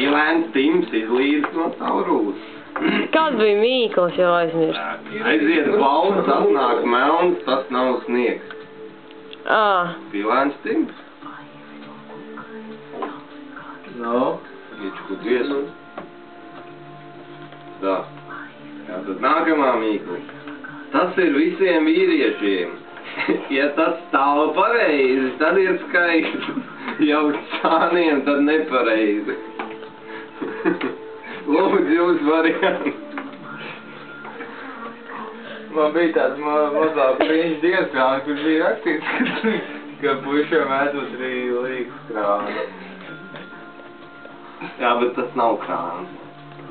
Pīlēns Tims izlīdz no taurūs. Kāds bija Mīkls, jau aizmirst? Aiziet balts, atnāk melns, tas nav sniegs. Pīlēns Tims. No. Iečku dziesmu. Tā. Tātad nākamā Mīkla. Tas ir visiem vīriešiem. Ja tas stāv pareizi, tad ir skaists. Ja uz sāniem, tad nepareizi. Lūdzu, jūs varianti. Man bija tāds mazā priņš dienskrāna, kur bija rakstīts, ka puišiem ēdot arī līgas krāna. Jā, bet tas nav krāns.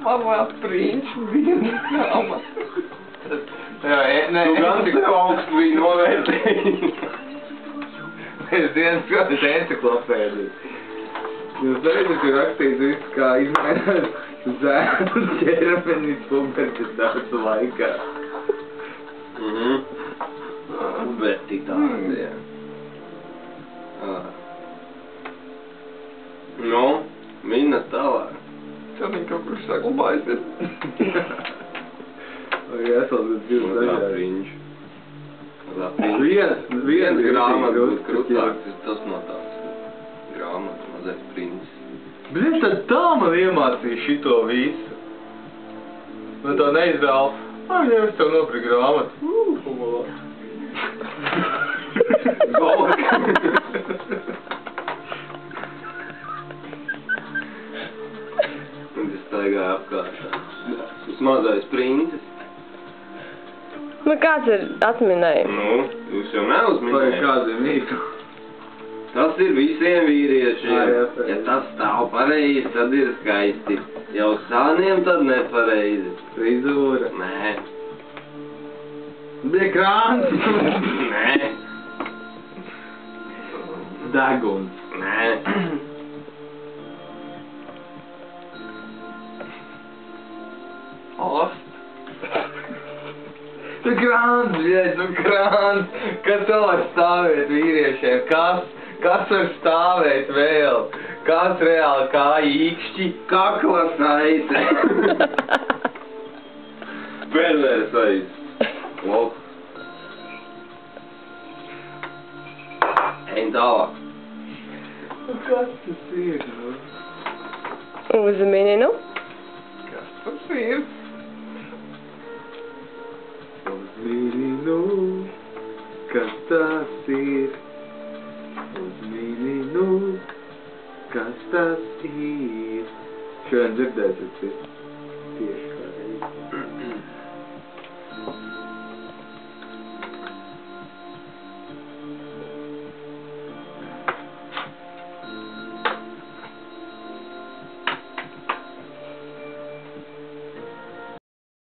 Mazā priņš dienskrāna. Jā, ne. Tu gan sev augstu bija novērtējis. Es dienskrāna enciklopēdiju. Jūs redzat, ka rakstīts viss, kā izmainās zēnu ķermenis pubertātes laikā. Pubertāte, jā. Nu, minna tālāk. Čanin kaut kur saglabājusies. Vai esot divas dažādi? Viens grāmatas būs krustāks, tas no tās grāmatas mazais princis. Bļet, tad tā man iemācīja šito visu. Man tā neizvēl. Ai, jā, es tev nopirku grāmatu. Humulā. Golk. Un tas staigāja apkārtā. Tas mazais princis. Nu, kāds ir atminējums? Nu, jūs jau neuzminējāt. Vai kāds ir Mīkla? Tas ir visiem vīriešiem. Jā, Ja tas stāv pareizi, tad ir skaisti. Ja uz sāniem, tad nepareizi. Frizūra. Nē. Bija krāns. Nē. Deguns. Nē. Ost. Nu krāns, bļet, nu krāns. Kas vēl var stāvēt vīriešiem? Kas var stāvēt vēl? Kas reāli kā īkšķi? Kakla saite. Pēdējais saite. Lok. Ejam tālāk. Nu kas tas ir, nu? Uzmini, nu? Kas tas ir? Uzmini, nu, kas tas ir? Uzmini, nu, kas tas ir? Šodien dzirdēsiet, tieši.